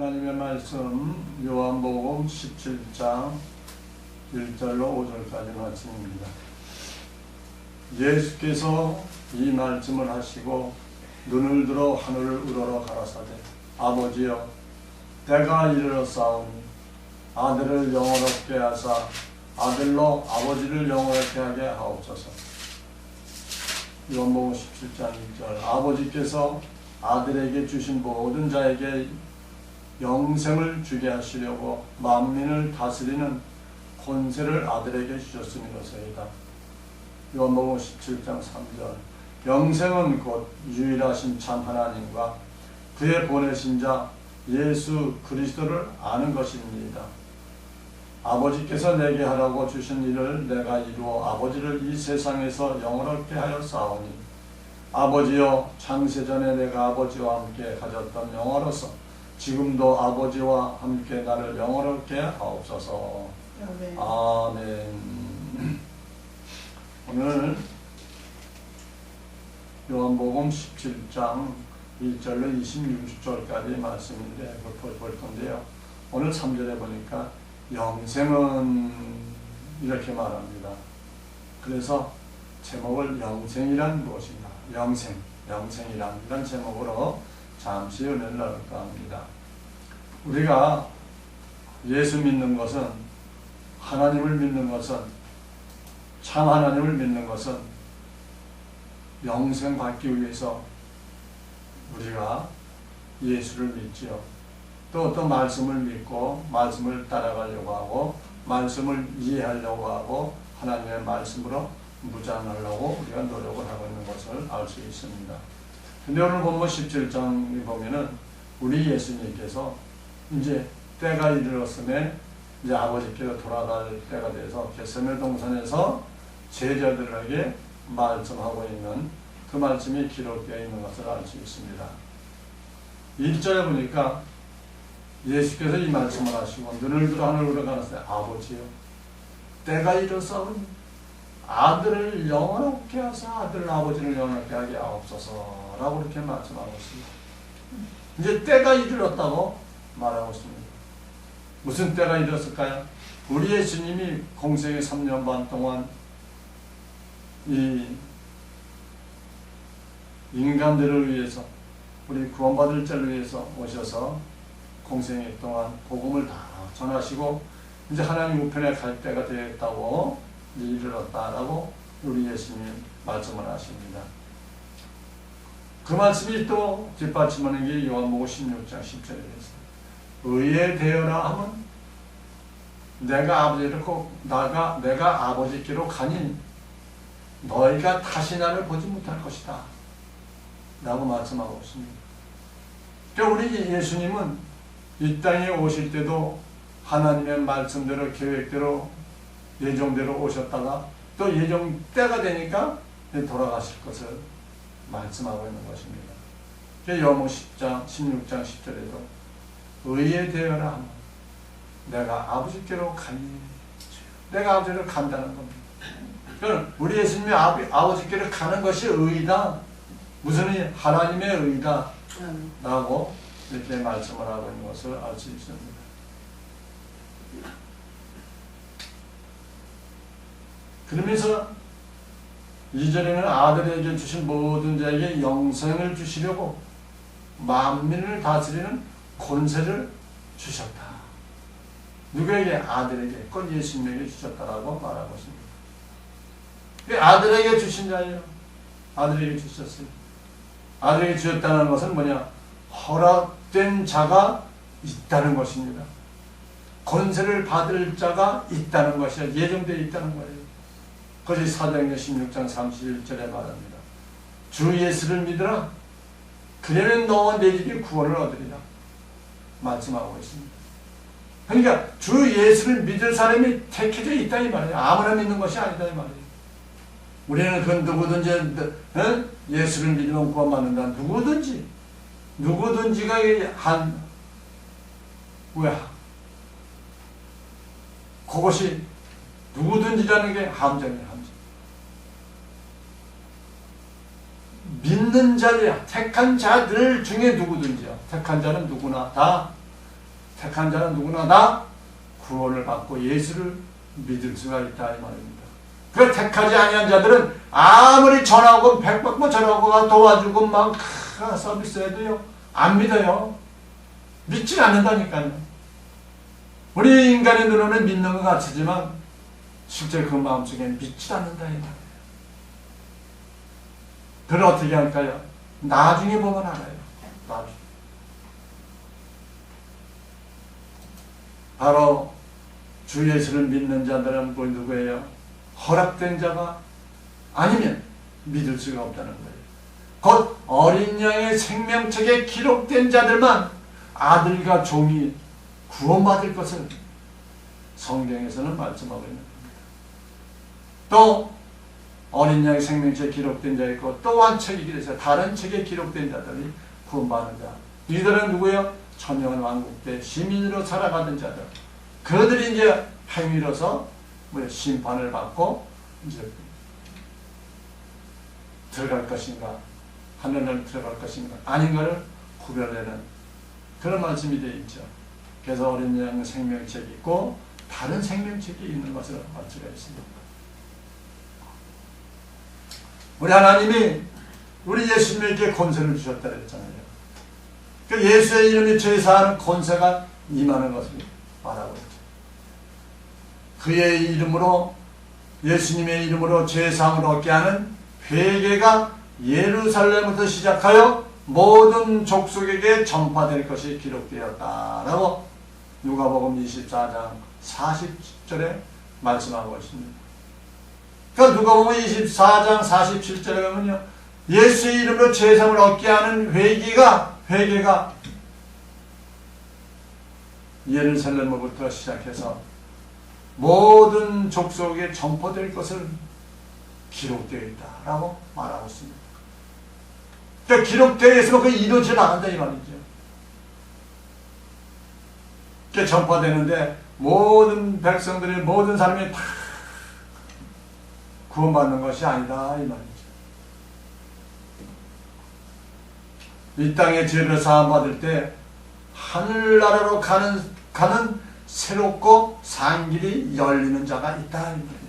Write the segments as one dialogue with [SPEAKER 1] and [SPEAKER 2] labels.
[SPEAKER 1] 하나님의 말씀 요한복음 17장 1절로 5절까지 말씀입니다. 예수께서 이 말씀을 하시고 눈을 들어 하늘을 우러러 가라사대 아버지여 때가 이르렀사오니 아들을 영원롭게 하사 아들로 아버지를 영원롭게 하게 하옵소서. 요한복음 17장 1절 아버지께서 아들에게 주신 모든 자에게 영생을 주게 하시려고 만민을 다스리는 권세를 아들에게 주셨음이로소이다. 요한복음 17장 3절 영생은 곧 유일하신 참 하나님과 그의 보내신 자 예수 그리스도를 아는 것입니다. 아버지께서 내게 하라고 주신 일을 내가 이루어 아버지를 이 세상에서 영원롭게 하여 싸우니 아버지여 창세전에 내가 아버지와 함께 가졌던 영화로서 지금도 아버지와 함께 나를 영원롭게 하옵소서.
[SPEAKER 2] 아멘.
[SPEAKER 1] 아멘. 오늘 요한복음 17장 1절로 26절까지 말씀인데 볼 건데요. 오늘 3절에 보니까 영생은 이렇게 말합니다. 그래서 제목을 영생이란 무엇인가? 영생이란 이런 제목으로 잠시 은혜를 나눌까 합니다. 우리가 예수 믿는 것은, 하나님을 믿는 것은, 참 하나님을 믿는 것은 영생 받기 위해서 우리가 예수를 믿지요. 또 어떤 말씀을 믿고 말씀을 따라가려고 하고 말씀을 이해하려고 하고 하나님의 말씀으로 무장하려고 우리가 노력을 하고 있는 것을 알 수 있습니다. 근데 오늘 본문 17장에 보면은 우리 예수님께서 이제 때가 이르렀음에 이제 아버지께로 돌아갈 때가 돼서 겟세마네 동산에서 제자들에게 말씀하고 있는 그 말씀이 기록되어 있는 것을 알 수 있습니다. 1절에 보니까 예수께서 이 말씀을 하시고 눈을 들어 하늘으로 가라사대 아버지여 때가 이르렀사오니 아들을 영원롭게 하사 아들 아버지를 영원롭게 하게 하옵소서 라고 이렇게 말씀하고 있습니다. 이제 때가 이르렀다고 말하고 있습니다. 무슨 때가 이르렀을까요? 우리 예수님이 공생의 3년 반 동안 이 인간들을 위해서 우리 구원받을 자를 위해서 오셔서 공생의 동안 복음을 다 전하시고 이제 하나님 우편에 갈 때가 되었다고 이르렀다라고 우리 예수님 말씀을 하십니다. 그 말씀이 또 뒷받침하는 게 요한복음 16장 10절에 있습니다. 의에 대하라 하면 내가 아버지께로 가니 너희가 다시 나를 보지 못할 것이다 라고 말씀하고 있습니다. 그러니까 우리 예수님은 이 땅에 오실 때도 하나님의 말씀대로 계획대로 예정대로 오셨다가 또 예정 때가 되니까 돌아가실 것을 말씀하고 있는 것입니다. 요한복음 16장 10절에도 의에 대하라 하면 내가 아버지께로 가니 내가 아버지로 간다는 겁니다. 그럼 우리 예수님이 아버지께로 가는 것이 의이다. 무슨 의? 하나님의 의이다 라고 이렇게 말씀을 하고 있는 것을 알 수 있습니다. 그러면서 2절에는 아들에게 주신 모든 자에게 영생을 주시려고 만민을 다스리는 권세를 주셨다. 누구에게? 아들에게, 곧 예수님에게 주셨다라고 말하고 있습니다. 아들에게 주신 자예요. 아들에게 주셨어요. 아들에게 주셨다는 것은 뭐냐? 허락된 자가 있다는 것입니다. 권세를 받을 자가 있다는 것이야. 예정되어 있다는 거예요. 그것이 사도행전 16장 31절에 말합니다. 주 예수를 믿으라. 그러면 너와 내 집이 구원을 얻으리라. 말씀하고 있습니다. 그러니까 주 예수를 믿을 사람이 택해져 있다 이 말이에요. 아무나 믿는 것이 아니다 이 말이에요. 우리는 그 누구든지 예수를 믿으면 구원받는다. 누구든지가 그것이 누구든지라는 게 함정이에요. 함정. 믿는 자들이야. 택한 자들 중에 누구든지요. 택한 자는 누구나 다 택한 자는 누구나 다 구원을 받고 예수를 믿을 수가 있다 이 말입니다. 그 택하지 아니한 자들은 아무리 전하고 백박만 전하고 도와주고 막 서비스해도요 안 믿어요. 믿지 않는다니까요. 우리 인간의 눈으로는 믿는 것 같지만 실제 그 마음속에는 믿지 않는다 이 말이에요. 그걸 어떻게 할까요? 나중에 보면 알아요. 나중에. 바로 주 예수를 믿는 자들은 누구예요? 허락된 자가 아니면 믿을 수가 없다는 거예요. 곧 어린 양의 생명책에 기록된 자들만 아들과 종이 구원받을 것을 성경에서는 말씀하고 있는 겁니다. 또 어린 양의 생명책에 기록된 자 있고 또 한 책이 그래서 다른 책에 기록된 자들이 구원받는 자. 이들은 누구예요? 천년 왕국 때 시민으로 살아가던 자들. 그들이 이제 행위로서 심판을 받고 이제 들어갈 것인가, 하늘을 들어갈 것인가, 아닌가를 구별하는 그런 말씀이 되어 있죠. 그래서 어린 양 생명책이 있고 다른 생명책이 있는 것을 알 수가 있습니다. 우리 하나님이 우리 예수님에게 권세를 주셨다 그랬잖아요. 그 예수의 이름이 죄사하는 권세가 임하는 것을 말하고 있죠. 그의 이름으로 예수님의 이름으로 죄사함을 얻게 하는 회개가 예루살렘부터 시작하여 모든 족속에게 전파될 것이 기록되었다라고 누가복음 24장 40절에 말씀하고 있습니다. 그러니까 누가복음 24장 47절에 보면요, 예수의 이름으로 죄사함을 얻게 하는 회개가 예루살렘으로부터 시작해서 모든 족속에 전파될 것을 기록되어 있다라고 말하고 있습니다. 그러니까 기록되어 있으면 그게 이루어져 나간다 이 말이죠. 그게 전파되는데 모든 백성들이 모든 사람이 다 구원받는 것이 아니다 이 말이죠. 이 땅에 죄를 사함받을 때 하늘나라로 가는 새롭고 산 길이 열리는 자가 있다 이 말이에요.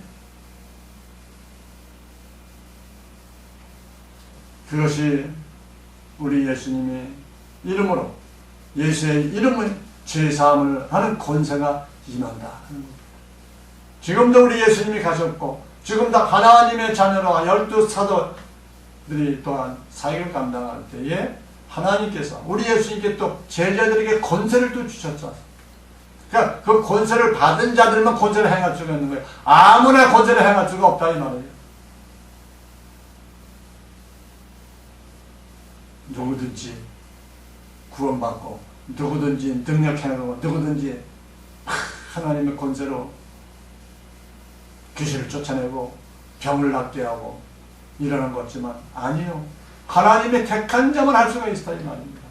[SPEAKER 1] 그것이 우리 예수님의 이름으로 예수의 이름을 죄사함을 하는 권세가 임한다. 지금도 우리 예수님이 가셨고 지금도 하나님의 자녀로 12 사도들이 또한 사역을 감당할 때에 하나님께서 우리 예수님께 또 제자들에게 권세를 또 주셨죠. 그러니까 그 권세를 받은 자들만 권세를 행할 수가 있는 거예요. 아무나 권세를 행할 수가 없다 이 말이에요. 누구든지 구원받고 누구든지 능력행하고 누구든지 하나님의 권세로 귀신을 쫓아내고 병을 낫게 하고 일어난 것 같지만 아니요. 하나님의 택한 자만 할 수가 있다 이 말입니다.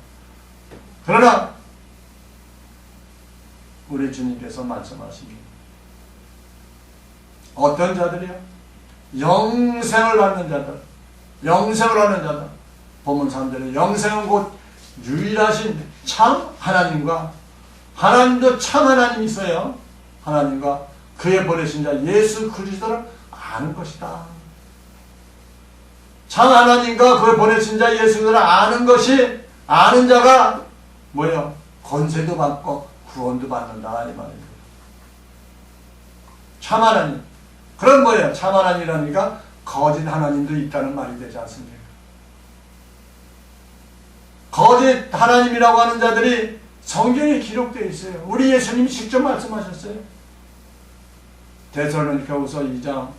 [SPEAKER 1] 그러나 우리 주님께서 말씀하십니다. 어떤 자들이요? 영생을 받는 자들, 영생을 하는 자들. 본문 3절에 영생은 곧 유일하신 참 하나님과 하나님도 참 하나님이 있어요. 하나님과 그의 보내신 자 예수 그리스도를 아는 것이다. 참 하나님과 그의 보내신 자 예수 그리스도를 아는 것이 아는 자가 뭐예요? 권세도 받고 구원도 받는다 이 말입니다. 참 하나님. 그런 뭐예요? 참 하나님이라니까 거짓 하나님도 있다는 말이 되지 않습니까? 거짓 하나님이라고 하는 자들이 성경에 기록되어 있어요. 우리 예수님이 직접 말씀하셨어요. 데살로니가후서 2장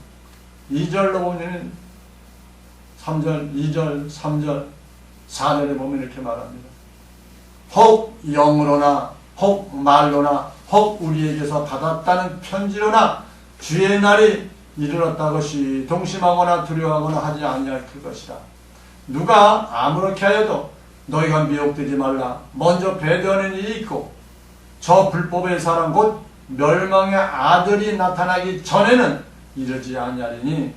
[SPEAKER 1] 2절로 보면 3절, 2절, 3절, 4절에 보면 이렇게 말합니다. 혹 영으로나 혹 말로나 혹 우리에게서 받았다는 편지로나 주의 날이 이르렀다 것이 동심하거나 두려워하거나 하지 아니할 그것이라. 누가 아무렇게 하여도 너희가 미혹되지 말라. 먼저 배도하는 일이 있고 저 불법의 사람 곧 멸망의 아들이 나타나기 전에는 이르지 아니하리니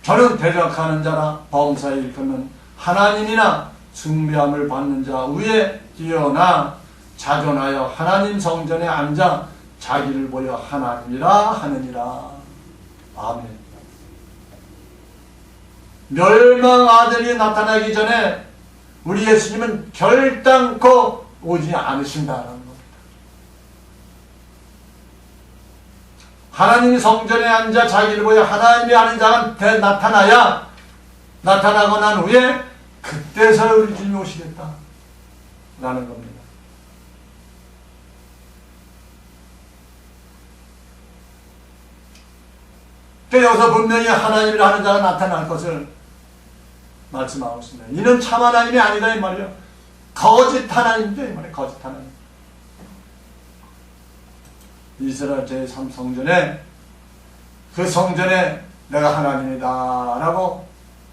[SPEAKER 1] 저는 대적하는 자나 범사에 일컫는 하나님이나 숭배함을 받는 자 위에 뛰어나 자존하여 하나님 성전에 앉아 자기를 보여 하나님이라 하느니라. 아멘. 멸망 아들이 나타나기 전에 우리 예수님은 결단코 오지 않으신다는 겁니다. 하나님이 성전에 앉아 자기를 보여 하나님이 아닌 자가 나타나야, 나타나고 난 후에 그때서야 우리 주님이 오시겠다 라는 겁니다. 여기서 분명히 하나님이라 하는 자가 나타날 것을 말씀하고 있습니다. 이는 참 하나님이 아니다 이 말이에요. 거짓 하나님이다 이 말이에요. 거짓 하나님. 이스라엘 제3성전에, 그 성전에 내가 하나님이다 라고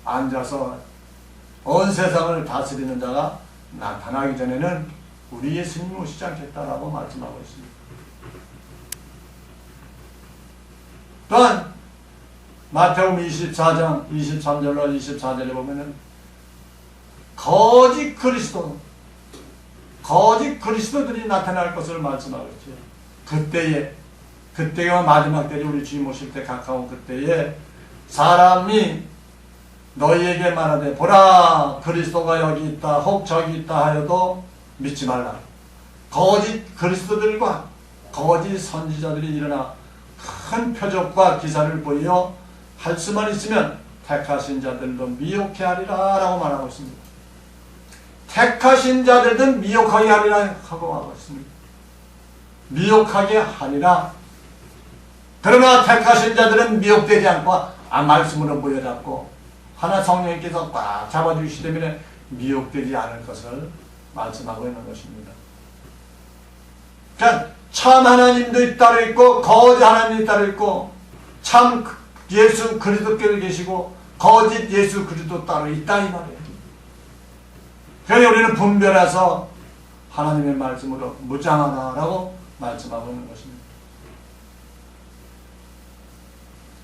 [SPEAKER 1] 앉아서 온 세상을 다스리는 자가 나타나기 전에는 우리 예수님이 오시지 않겠다라고 말씀하고 있습니다. 또한 마태복음 24장 23절로 24절에 보면은 거짓 그리스도들이 나타날 것을 말씀하고 있죠. 그때가 마지막 때에 우리 주님 오실 때 가까운 그때에 사람이 너희에게 말하되 보라 그리스도가 여기 있다 혹 저기 있다 하여도 믿지 말라. 거짓 그리스도들과 거짓 선지자들이 일어나 큰 표적과 기사를 보여 할 수만 있으면 택하신 자들도 미혹해 하리라 라고 말하고 있습니다. 택하신 자들은 미혹하게 하리라 하고 하고 있습니다. 미혹하게 하리라. 그러나 택하신 자들은 미혹되지 않고 말씀으로 보여잡고 하나 성령님께서 꽉 잡아주시기 때문에 미혹되지 않을 것을 말씀하고 있는 것입니다. 그러니까 참 하나님도 따로 있고 거짓 하나님이 따로 있고 참 예수 그리스도께서 계시고 거짓 예수 그리스도 따로 있다 이 말이에요. 그래서 우리는 분별해서 하나님의 말씀으로 무장하라라고 말씀하고 있는 것입니다.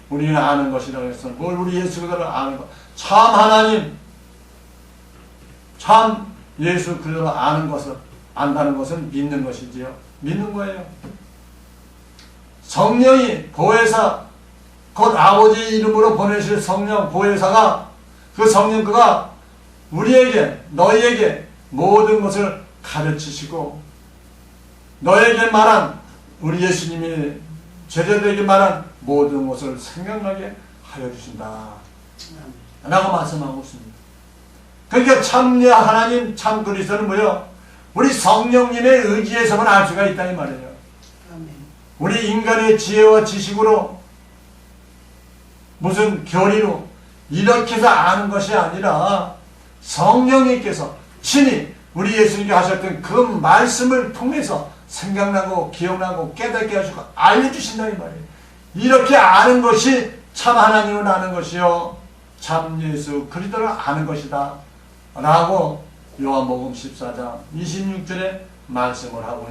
[SPEAKER 1] 우리는 아는 것이라고 해서 뭘 우리 예수 그리스도를 아는 것, 참 하나님, 참 예수 그리스도를 아는 것을 안다는 것은 믿는 것이지요. 믿는 거예요. 성령이 보혜사 곧 아버지 이름으로 보내실 성령 보혜사가 그 성령 그가 우리에게 너희에게 모든 것을 가르치시고 너에게 말한 우리 예수님이 제자들에게 말한 모든 것을 생각나게 하여 주신다 라고 말씀하고 있습니다. 그러니까 참 하나님 참 그리스도는 뭐예요? 우리 성령님의 의지에서만 알 수가 있다 이 말이에요. 우리 인간의 지혜와 지식으로 무슨 교리로 이렇게 해서 아는 것이 아니라 성령님께서 친히 우리 예수님께 하셨던 그 말씀을 통해서 생각나고 기억나고 깨닫게 하시고 알려주신다 이 말이에요. 이렇게 아는 것이 참 하나님을 아는 것이요 참 예수 그리스도를 아는 것이다 라고 요한복음 14장 26절에 말씀을 하고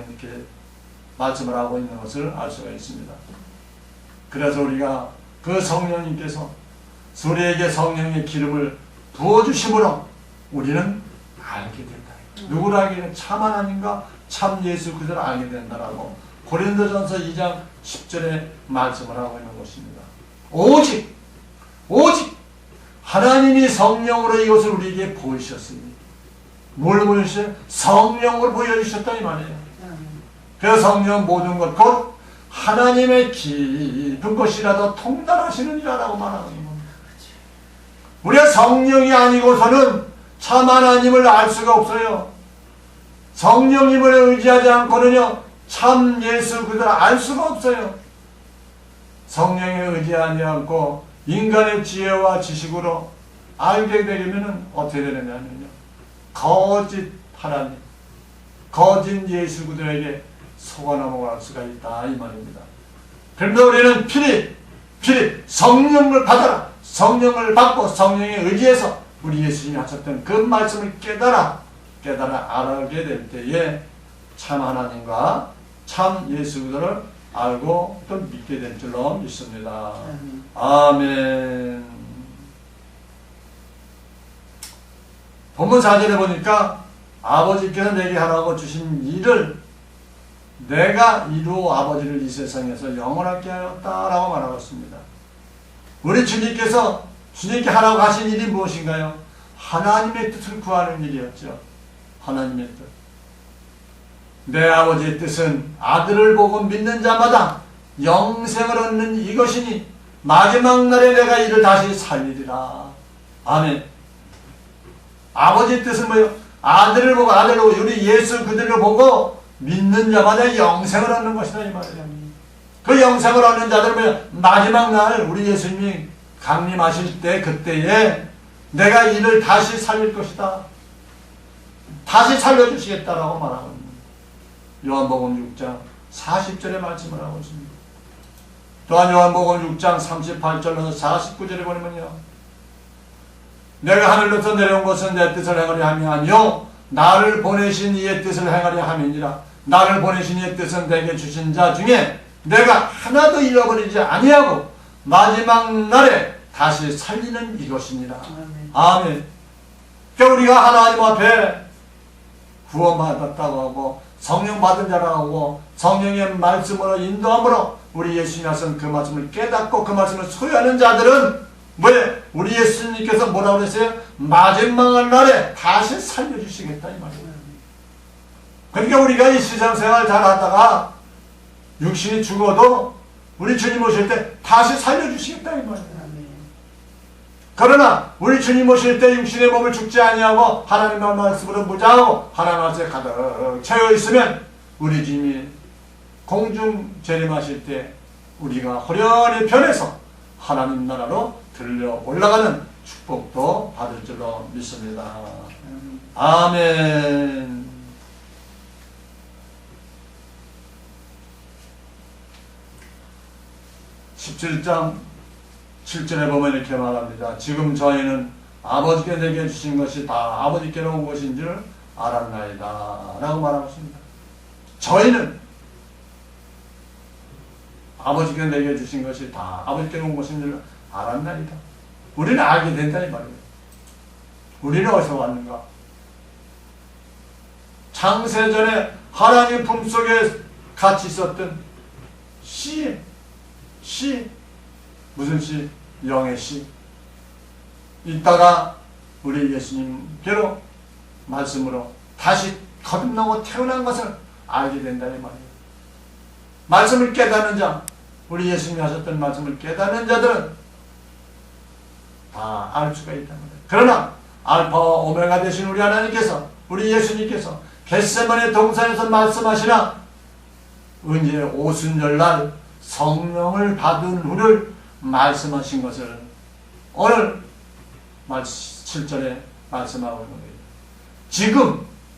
[SPEAKER 1] 있는 것을 알 수가 있습니다. 그래서 우리가 그 성령님께서 우리에게 성령의 기름을 부어주심으로 우리는 알게 된다. 누구를 알게 된다? 참 하나님과 참 예수 그리스도를 알게 된다라고 고린도전서 2장 10절에 말씀을 하고 있는 것입니다. 오직 하나님이 성령으로 이것을 우리에게 보이셨습니다. 뭘 보여주셨어요? 성령으로 보여주셨다 이 말이에요. 그래서 성령 모든 것 곧 하나님의 깊은 것이라도 통달하시느니라라고 말하는 겁니다. 우리가 성령이 아니고서는 참 하나님을 알 수가 없어요. 성령님을 의지하지 않고는요 참 예수 그리스도를 알 수가 없어요. 성령에 의지하지 않고 인간의 지혜와 지식으로 알게 되려면 어떻게 되느냐면요 거짓 하나님, 거짓 예수 그리스도에게 속아 넘어갈 수가 있다 이 말입니다. 그런데 우리는 필히 성령을 받아라. 성령을 받고 성령에 의지해서 우리 예수님이 하셨던 그 말씀을 깨달아 알게 될 때에 참 하나님과 참 예수 그리스도를 알고 또 믿게 될 줄로 믿습니다. 아멘. 본문 4절에 보니까 아버지께서 내게 하라고 주신 일을 내가 이루 아버지를 이 세상에서 영원하게 하였다라고 말하고 있습니다. 우리 주님께 하라고 하신 일이 무엇인가요? 하나님의 뜻을 구하는 일이었죠. 하나님의 뜻. 내 아버지의 뜻은 아들을 보고 믿는 자마다 영생을 얻는 이것이니 마지막 날에 내가 이를 다시 살리리라. 아멘. 아버지의 뜻은 뭐예요? 아들을 보고 우리 예수 그들을 보고 믿는 자마다 영생을 얻는 것이다 이 말이에요. 그 영생을 얻는 자들은 마지막 날 우리 예수님이 강림하실 때 그때에 내가 이를 다시 살릴 것이다. 다시 살려주시겠다라고 말하고 있는 요한복음 6장 40절의 말씀을 하고 있습니다. 또한 요한복음 6장 38절로 49절에 보면요. 내가 하늘로서 내려온 것은 내 뜻을 행하려 함이 아니요 나를 보내신 이의 뜻을 행하려 함이니라. 나를 보내신 이의 뜻은 내게 주신 자 중에 내가 하나도 잃어버리지 아니하고 마지막 날에 다시 살리는 이것이니라. 아멘. 그러니까 우리가 하나님 앞에 구원받았다고 하고 성령 받은 자라고 하고 성령의 말씀으로 인도함으로 우리 예수님이 하신 그 말씀을 깨닫고 그 말씀을 소유하는 자들은 왜? 우리 예수님께서 뭐라고 그랬어요? 마지막 날에 다시 살려주시겠다 이 말이에요. 그러니까 우리가 이 세상생활 잘하다가 육신이 죽어도 우리 주님 오실 때 다시 살려주시겠다 이 말이에요. 그러나 우리 주님 오실 때 육신의 몸을 죽지 아니하고 하나님의 말씀으로 무장하고 하나님 말씀에 가득 채워 있으면 우리 주님이 공중 재림하실 때 우리가 호련히 변해서 하나님 나라로 들려 올라가는 축복도 받을 줄로 믿습니다. 아멘. (17장 7절에) 보면 이렇게 말합니다. 지금 저희는 아버지께 내게 주신 것이 다 아버지께로 온 것인 줄 알았나이다 라고 말하고 있습니다. 저희는 아버지께 내게 주신 것이 다 아버지께로 온 것인 줄 알았나이다. 우리는 알게 된다 이 말이에요. 우리는 어디서 왔는가? 창세전에 하나님 품속에 같이 있었던 씨 무슨 씨? 영의 씨. 이따가 우리 예수님께로 말씀으로 다시 거듭나고 태어난 것을 알게 된다 이 말이에요. 말씀을 깨닫는 자, 우리 예수님이 하셨던 말씀을 깨닫는 자들은 다 알 수가 있단 말이에요. 그러나 알파와 오메가 되신 우리 하나님께서, 우리 예수님께서 겟세마네 동산에서 말씀하시나 은혜 오순절날 성령을 받은 후를 말씀하신 것을 오늘 7절에 말씀하고 있는 거예요.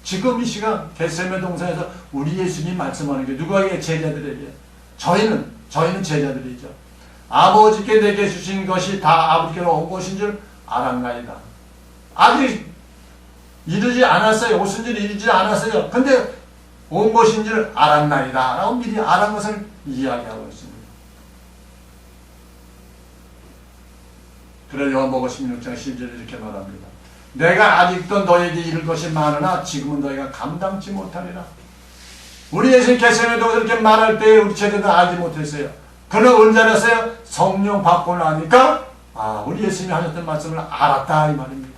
[SPEAKER 1] 지금 이 시간 겟세마네 동산에서 우리 예수님이 말씀하는 게 누구에게? 제자들에게. 저희는 제자들이죠. 아버지께 내게 주신 것이 다 아버지께로 온 것인 줄 알았나이다. 아직 이르지 않았어요. 오순절이 이르지 않았어요. 근데 온 것인 줄 알았나이다 라고 미리 알은 것을 이야기하고 있습니다. 그래서 요한복음 16장 10절에 이렇게 말합니다. 내가 아직도 너에게 이를 것이 많으나 지금은 너희가 감당치 못하리라. 우리 예수님 겟세마네도 그렇게 말할 때 우리 제자들은 알지 못했어요. 그러나 언제 알았어요? 성령 받고 나니까 우리 예수님이 하셨던 말씀을 알았다 이 말입니다.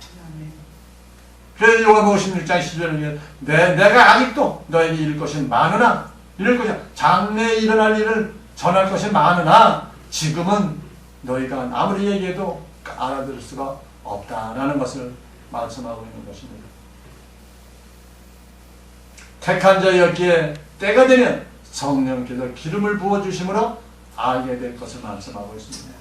[SPEAKER 1] 그래서 요한복음 16장 10절에 내가 아직도 너에게 이를 것이 많으나 장래에 일어날 일을 전할 것이 많으나 지금은 너희가 아무리 얘기해도 알아들을 수가 없다라는 것을 말씀하고 있는 것입니다. 택한 자였기에 때가 되면 성령께서 기름을 부어주심으로 알게 될 것을 말씀하고 있습니다.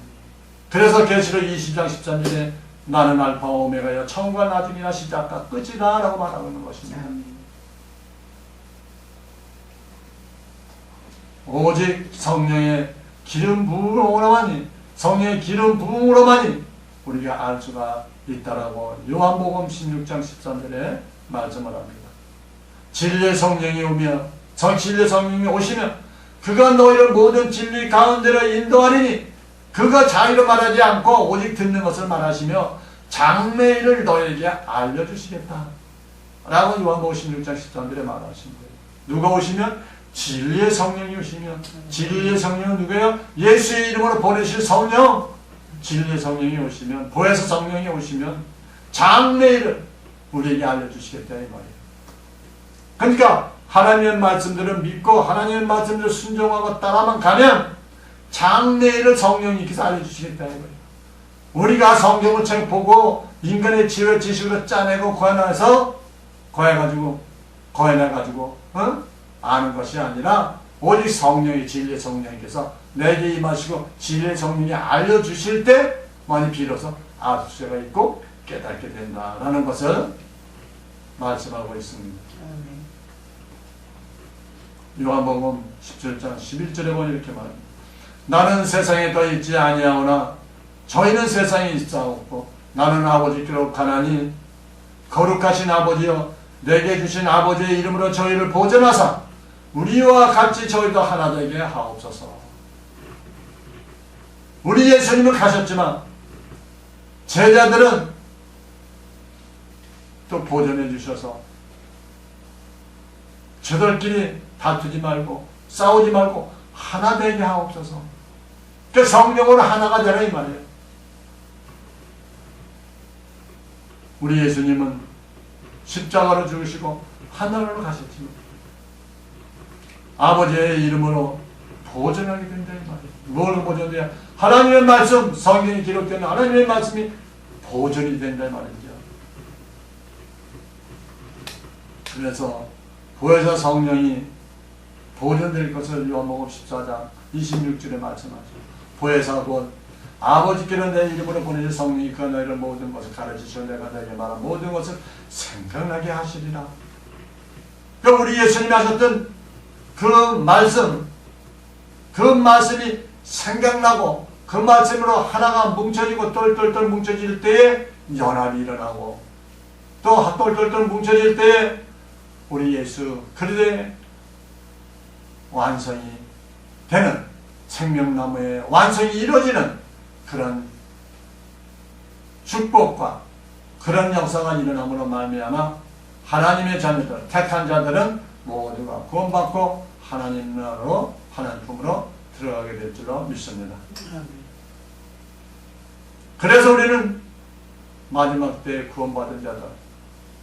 [SPEAKER 1] 그래서 계시록 20장 13절에 나는 알파와 오메가여 처음과 나중이나 시작과 끝이다 라고 말하고 있는 것입니다. 오직 성령의 기름 부음으로만이 우리가 알 수가 있다라고 요한복음 16장 13절에 말씀을 합니다. 진리의 성령이 오시면 그가 너희를 모든 진리 가운데로 인도하리니 그가 자기로 말하지 않고 오직 듣는 것을 말하시며 장래일을 너에게 알려주시겠다 라고 요한복음 16장 13절에 말하신 거예요. 누가 오시면? 진리의 성령이 오시면, 진리의 성령은 누구예요? 예수의 이름으로 보내실 성령. 진리의 성령이 오시면, 보혜사 성령이 오시면 장래일을 우리에게 알려주시겠다 이 말이에요. 그러니까 하나님의 말씀들을 믿고 하나님의 말씀들을 순종하고 따라만 가면 장래일을 성령님께서 알려주시겠다 이 말이에요. 우리가 성경을 책 보고 인간의 지혜 지식으로 짜내고 고해내가지고 아는 것이 아니라 오직 성령이, 진리의 성령님께서 내게 임하시고 진리의 성령이 알려주실 때만이 비로소 알 수가 있고 깨닫게 된다라는 것을 말씀하고 있습니다. 요한복음 17장 11절에 보니 이렇게 말합니다. 나는 세상에 더 있지 아니하오나 저희는 세상에 있사옵고 나는 아버지께로 가나니 거룩하신 아버지여 내게 주신 아버지의 이름으로 저희를 보존하사 우리와 같이 저희도 하나 되게 하옵소서. 우리 예수님은 가셨지만 제자들은 또 보존해 주셔서 저들끼리 다투지 말고 싸우지 말고 하나 되게 하옵소서. 그 성령으로 하나가 되라 이 말이에요. 우리 예수님은 십자가로 죽으시고 하늘로 가셨지만 아버지의 이름으로 보존하게 된다 이 말이에요. 뭘 보존돼야? 하나님의 말씀, 성경이 기록되는 하나님의 말씀이 보존이 된다 이 말이죠. 그래서 보혜사 성령이 보존될 것을 요한복음 14장 26절에 말씀하죠. 보혜사 곧 아버지께로 내 이름으로 보내신 성령이 그 너희를 모든 것을 가르치시고 내가 너에게 말한 모든 것을 생각나게 하시리라. 그러니까 우리 예수님이 하셨던 그 말씀이 생각나고 그 말씀으로 하나가 뭉쳐지고 똘똘똘 뭉쳐질 때에 연합이 일어나고 또 똘똘똘 뭉쳐질 때에 우리 예수 그리스도의 완성이 되는 생명나무의 완성이 이루어지는 그런 축복과 그런 역사가 일어남으로 말미암아 하나님의 자녀들, 택한 자들은 모두가 구원받고 하나님 나라로 하나님 품으로 들어가게 될 줄로 믿습니다. 그래서 우리는 마지막 때에 구원받은 자들,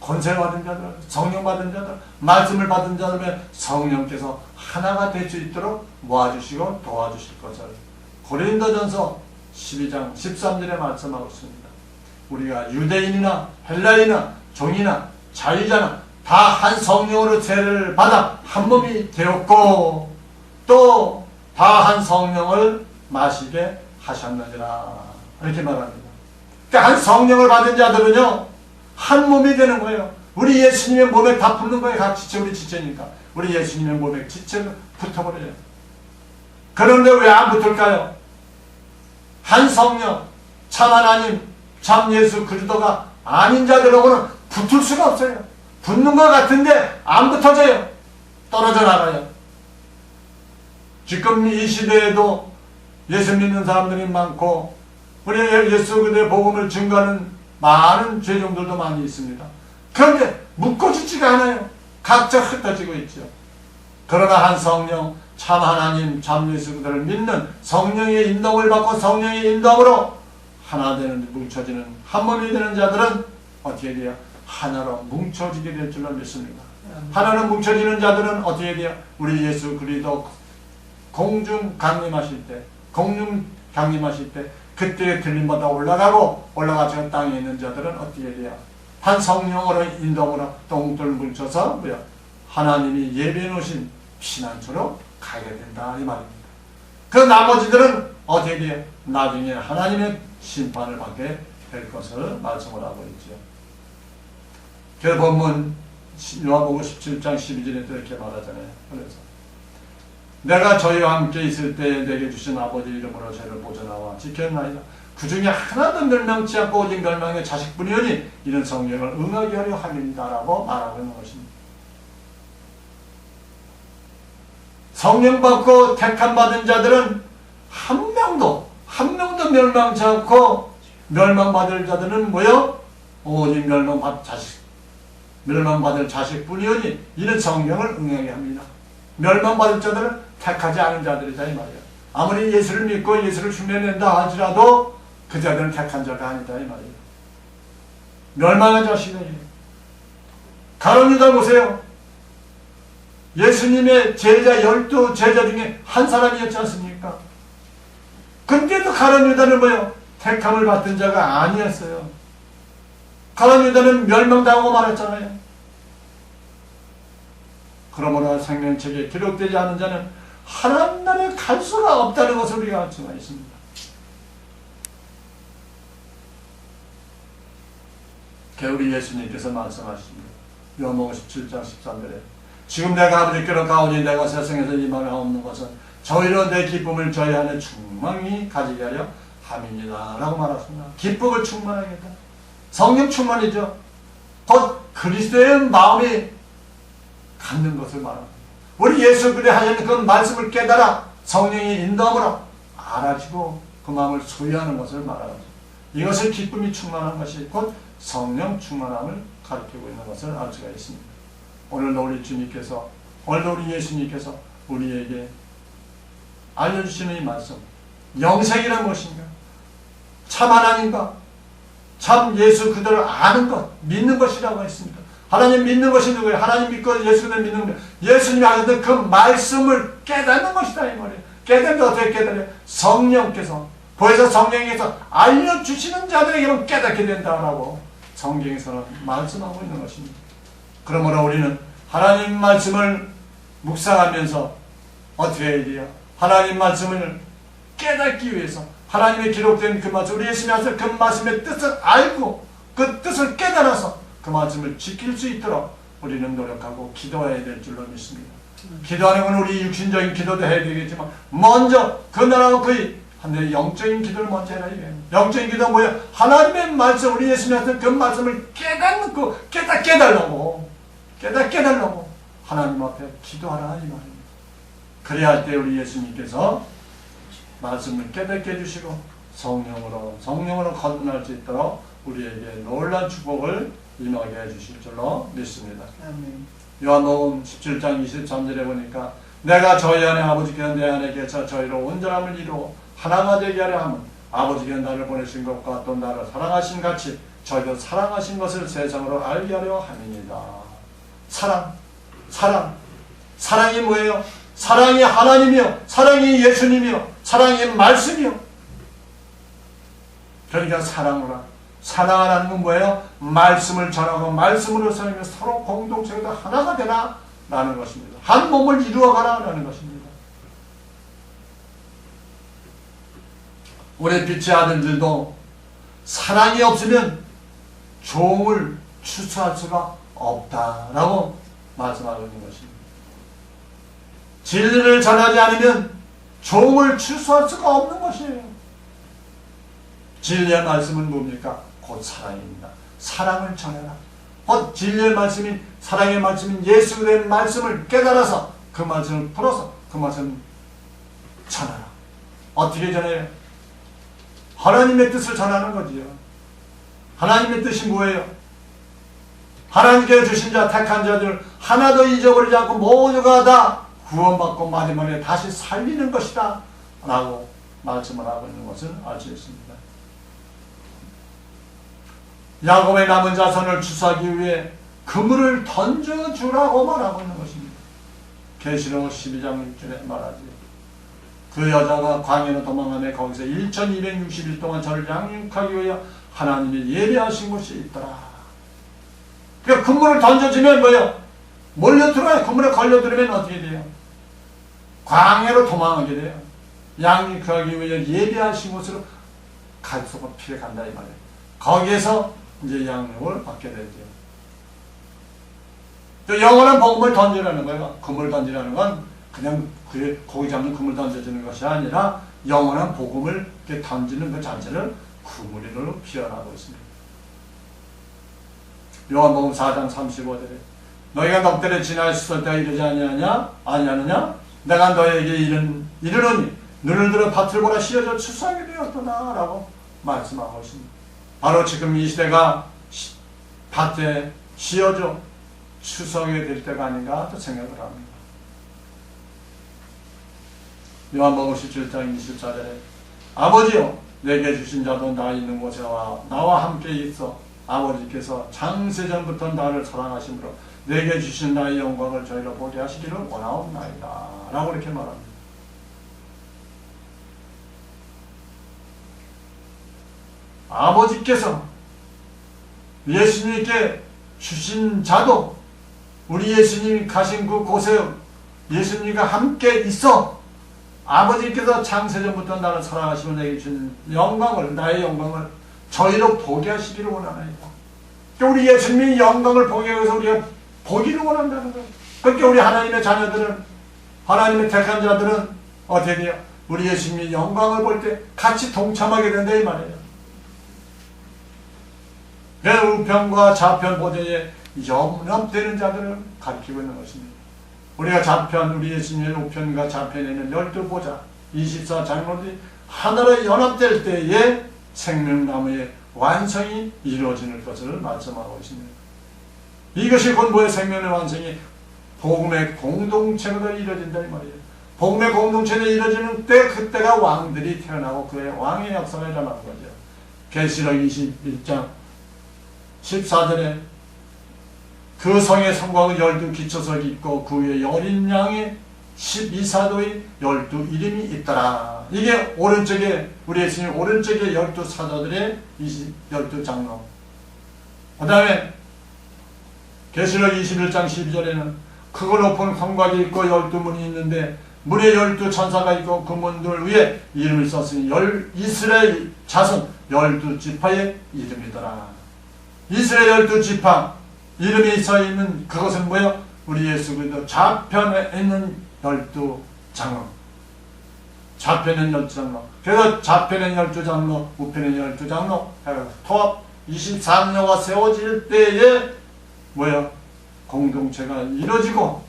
[SPEAKER 1] 권세받은 자들, 성령 받은 자들, 말씀을 받은 자들의 성령께서 하나가 될 수 있도록 모아주시고 도와주실 것을 고린도전서 12장 13절에 말씀하고 있습니다. 우리가 유대인이나 헬라인이나 종이나 자유자나 다 한 성령으로 세례를 받아 한 몸이 되었고 또 다 한 성령을 마시게 하셨느니라 이렇게 말합니다. 그러니까 한 성령을 받은 자들은요 한 몸이 되는 거예요. 우리 예수님의 몸에 다 붙는 거예요. 각 지체 우리 지체니까 우리 예수님의 몸에 지체가 붙어버려요. 그런데 왜 안 붙을까요? 한 성령, 참 하나님, 참 예수 그리스도가 아닌 자들하고는 붙을 수가 없어요. 붙는 것 같은데 안 붙어져요. 떨어져 나가요. 지금 이 시대에도 예수 믿는 사람들이 많고 우리 예수 그리스도의 복음을 증거하는 많은 죄종들도 많이 있습니다. 그런데 묶어지지가 않아요. 각자 흩어지고 있죠. 그러나 한 성령, 참 하나님, 참 예수 그들을 믿는 성령의 인도를 받고 성령의 인도로 하나 되는, 뭉쳐지는 한 몸이 되는 자들은 어떻게 돼요? 하나로 뭉쳐지게 될 줄로 믿습니다. 하나로 뭉쳐지는 자들은 어떻게 돼요? 우리 예수 그리스도 공중 강림하실 때 그때 들림마다 올라가서 땅에 있는 자들은 어떻게 돼요? 한 성령으로 인도로 동들 뭉쳐서 하나님이 예비해 놓으신 피난처로 가게 된다 이 말입니다. 그 나머지들은 어떻게 돼요? 나중에 하나님의 심판을 받게 될 것을 말씀을 하고 있죠. 그 본문 요한복음 17장 12절에 이렇게 말하잖아요. 그래서 내가 저희와 함께 있을 때 내게 주신 아버지 이름으로 저희를 보존하와 지켰나이다. 그 중에 하나도 멸망치 않고 오직 멸망의 자식뿐이오니 이런 성령을 응하게 하려 함이다라고 말하고 있는 것입니다. 성령 받고 택함 받은 자들은 한 명도 멸망치 않고 멸망받을 자들은 뭐요? 오직 멸망받을 자식뿐이오니 이는 성령을 응하게 합니다. 멸망받을 자들은 택하지 않은 자들이다 이 말이야. 아무리 예수를 믿고 예수를 흉내낸다 할지라도 그 자들은 택한 자가 아니다 이 말이야. 멸망한 자식이에요. 가룟 유다 보세요. 예수님의 제자 12 제자 중에 한 사람이었지 않습니까? 근데도 가룟 유다는 뭐예요? 택함을 받은 자가 아니었어요. 가룟 유다는 멸망당하고 말았잖아요. 그러므로 생명책에 기록되지 않은 자는 하나님 나라에 갈 수가 없다는 것을 우리가 알 수가 있습니다. 우리 예수님께서 말씀하십니다. 요한복음 17장 13절에 지금 내가 아버지께로 가오니 내가 세상에서 임하려 없는 것은 저희로 내 기쁨을 저희 안에 충만히 가지게 하려 함이니라 라고 말했습니다. 기쁨을 충만하겠다. 성령 충만이죠. 곧 그리스도의 마음이 갖는 것을 말합니다. 우리 예수 그리스도의 하시는 그 말씀을 깨달아 성령의 인도함으로 알아지고 그 마음을 소유하는 것을 말하죠. 이것을 기쁨이 충만한 것이 곧 성령 충만함을 가리키고 있는 것을 알 수가 있습니다. 오늘도 우리 주님께서, 오늘도 우리 예수님께서 우리에게 알려주시는 이 말씀, 영생이란 무엇인가? 참 하나님과 참 예수 그들을 아는 것, 믿는 것이라고 했습니다. 하나님 믿는 것이 누구예요? 하나님 믿고 예수를 믿는 거예요. 예수님이 하셨던 그 말씀을 깨닫는 것이다 이 말이에요. 깨닫는 어떻게 깨달아요? 성령께서, 보혜사 성령께서 알려주시는 자들에게만 깨닫게 된다라고 성경에서는 말씀하고 있는 것입니다. 그러므로 우리는 하나님 말씀을 묵상하면서 어떻게 해야 돼요? 하나님 말씀을 깨닫기 위해서 하나님의 기록된 그 말씀, 우리 예수님이 하신 그 말씀의 뜻을 알고 그 뜻을 깨달아서 그 말씀을 지킬 수 있도록 우리는 노력하고 기도해야 될 줄로 믿습니다. 기도하는 건 우리 육신적인 기도도 해야 되겠지만 먼저 그 나라와 그의 한데 영적인 기도를 먼저 해라 이거예요. 영적인 기도는 뭐예요? 하나님의 말씀, 우리 예수님이 하신 그 말씀을 깨닫고 깨닫게 해달라고 하나님 앞에 기도하라 이 말입니다. 그래야 할 때 우리 예수님께서 말씀을 깨닫게 해주시고 성령으로 거듭날 수 있도록 우리에게 놀라운 축복을 임하게 해주실 줄로 믿습니다. 요한복음 17장 23절에 보니까 내가 저희 안에 아버지께서 내 안에 계셔 저희로 온전함을 이루어 하나가 되게 하려 함은 아버지께서 나를 보내신 것과 또 나를 사랑하신 같이 저희도 사랑하신 것을 세상으로 알게 하려 함이니이다. 사랑이 뭐예요? 사랑이 하나님이요, 사랑이 예수님이요, 사랑이 말씀이요. 그러니까 사랑하라는 건 뭐예요? 말씀을 전하고 말씀으로 살며 서로 공동체가 하나가 되라 라는 것입니다. 한 몸을 이루어가라 라는 것입니다. 우리 빛의 아들들도 사랑이 없으면 종을 추수할 수가 없다라고 말씀하고 있는 것입니다. 진리를 전하지 않으면 종을 추수할 수가 없는 것이에요. 진리의 말씀은 뭡니까? 곧 사랑입니다. 사랑을 전해라. 곧 진리의 말씀인 사랑의 말씀인 예수 그리스도의 말씀을 깨달아서 그 말씀을 풀어서 그 말씀을 전하라. 어떻게 전해요? 하나님의 뜻을 전하는 거지요. 하나님의 뜻이 뭐예요? 하나님께서 주신 자, 택한 자들 하나도 잊어버리지 않고 모두가 다 구원받고 마지막에 다시 살리는 것이다 라고 말씀을 하고 있는 것을 알 수 있습니다. 야곱의 남은 자손을 추수하기 위해 그물을 던져주라고 말하고 있는 것입니다. 계시록 12장 6절에 말하지. 그 여자가 광야로 도망하며 거기서 1260일 동안 저를 양육하기 위하여 하나님이 예비하신 곳이 있더라. 그러니까 그물을 던져주면 뭐예요? 몰려들어요. 그물에 걸려들으면 어떻게 돼요? 광야로 도망하게 돼요. 양육하기 위하여 예비하신 곳으로 갈수록 피해 간다 이 말이에요. 거기에서 이제 양육을 받게 되죠. 또 영원한 복음을 던지라는 거예요. 그물 던지라는 건 그냥 고기 잡는 그물 던져주는 것이 아니라 영원한 복음을 이렇게 던지는 그 자체를 그물로 표현하고 있습니다. 요한복음 4장 35절에 너희가 넉대를 지나셨을 때가 이르지 아니하느냐? 내가 너희에게 이르노니 눈을 들어 밭을 보라 씌어져 추수하게 되었구나 라고 말씀하고 있습니다. 바로 지금 이 시대가 밭에 씌어져 추수하게 될 때가 아닌가 또 생각을 합니다. 요한복음 17장 24절에 아버지여 내게 주신 자도 나 있는 곳에 나와 함께 있어 아버지께서 창세전부터 나를 사랑하심으로 내게 주신 나의 영광을 저희로 보게 하시기를 원하옵나이다 라고 이렇게 말합니다. 아버지께서 예수님께 주신 자도 우리 예수님이 가신 그곳에 예수님과 함께 있어 아버지께서 창세전부터 나를 사랑하시며 내게 주신 영광을 나의 영광을 저희로 보게 하시기를 원하나이다. 그러니까 우리 예수님이 영광을 보게 해서 우리가 보기를 원한다는 거예요. 그러니까 우리 하나님의 자녀들은 하나님의 택한 자들은 어떻게 돼요? 우리 예수님이 영광을 볼 때 같이 동참하게 된다 이 말이에요. 우편과 좌편 보좌에 영납되는 자들을 가리키고 있는 것입니다. 우리가 좌편, 우리 예수님의 우편과 좌편에 있는 12보좌, 24장로들이 하나로 연합될 때에 생명나무의 완성이 이루어지는 것을 말씀하고 있습니다. 이것이 곧 뭐의 생명의 완성이 복음의 공동체가 이루어진다 이 말이에요. 복음의 공동체가 이루어지는 때 그때가 왕들이 태어나고 그의 왕의 역사가 일어나는 거죠. 계시록 21장 14절에 그 성의 성곽은 12기초석이 있고 그 위에 어린 양의 12사도의 12이름이 있더라. 이게 오른쪽에 우리 예수님 오른쪽에 12사도들의 12장로. 그 다음에 계시록 21장 12절에는 크고 높은 성곽이 있고 12문이 있는데 문에 12천사가 있고 그 문들 위에 이름을 썼으니 이스라엘 자손 12지파의 이름이더라. 이스라엘 12지파 이름이 써있는 그것은 뭐예요? 우리 예수 그리스도 좌편에 있는 12장로. 좌편에 있는 12장로. 그래서 좌편에 있는 12장로, 우편에 있는 12장로 통합 23녀가 세워질 때에 뭐예요? 공동체가 이루어지고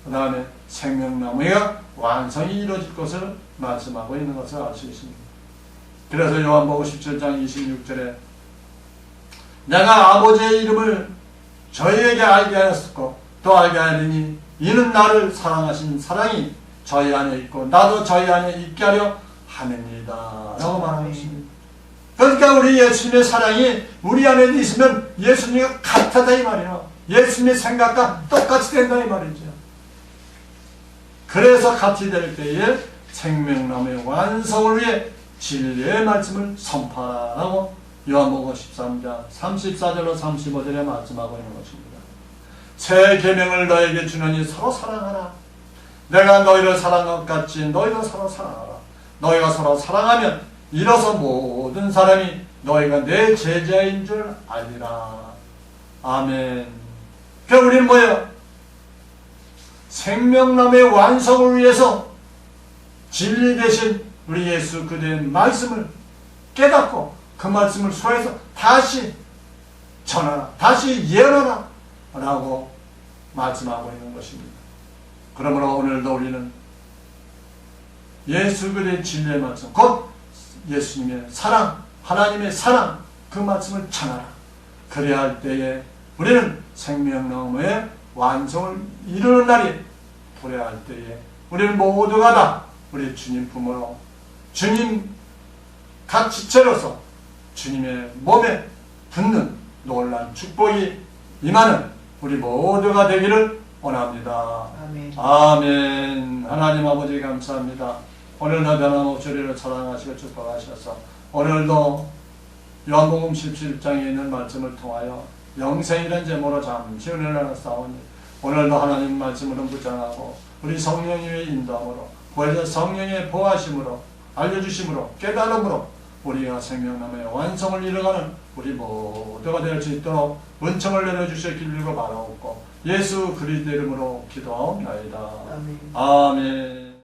[SPEAKER 1] 그 다음에 생명나무의 완성이 이루어질 것을 말씀하고 있는 것을 알 수 있습니다. 그래서 요한복음 17장 26절에 내가 아버지의 이름을 저희에게 알게 하였고 또 알게 하리니 이는 나를 사랑하신 사랑이 저희 안에 있고 나도 저희 안에 있게 하려 함입니다 라고 말하고 있습니다. 그러니까 우리 예수님의 사랑이 우리 안에 있으면 예수님과 같다 이 말이에요. 예수님의 생각과 똑같이 된다 이 말이죠. 그래서 같이 될 때에 생명나무의 완성을 위해 진리의 말씀을 선포하라고 요한복음 13장 34절로 35절에 말씀하고 있는 것입니다. 새 계명을 너에게 주노니 서로 사랑하라. 내가 너희를 사랑한 것 같이 너희도 서로 사랑하라. 너희가 서로 사랑하면 이로써 모든 사람이 너희가 내 제자인 줄 알리라. 아멘. 그러니까 우리는 뭐예요? 생명나무의 완성을 위해서 진리 대신 우리 예수 그대의 말씀을 깨닫고 그 말씀을 소해서 다시 전하라, 다시 예언하라 라고 말씀하고 있는 것입니다. 그러므로 오늘도 우리는 예수 그대의 진리의 말씀, 곧 예수님의 사랑, 하나님의 사랑, 그 말씀을 전하라. 그래야 할 때에 우리는 생명나무의 완성을 이루는 날이 도래할 때에 우리는 모두가 다 우리 주님 품으로 주님 각 지체로서 주님의 몸에 붙는 놀라운 축복이 임하는 우리 모두가 되기를 원합니다.
[SPEAKER 2] 아멘.
[SPEAKER 1] 아멘. 하나님 아버지 감사합니다. 오늘도 변함없이 우리를 사랑하시고 축복하셔서 오늘도 요한복음 17장에 있는 말씀을 통하여 영생이란 제목으로 잠시 은혜를 나눴사오니 오늘도 하나님 말씀으로 묵상하고 우리 성령님의 인도함으로 구해서 성령의 보호하심으로 알려주심으로 깨달음으로 우리가 생명나무의 완성을 이뤄가는 우리 모두가 될 수 있도록 은총을 내려주시기를 바라옵고 예수 그리스도 이름으로 기도하옵나이다.
[SPEAKER 2] 아멘.
[SPEAKER 1] 아멘.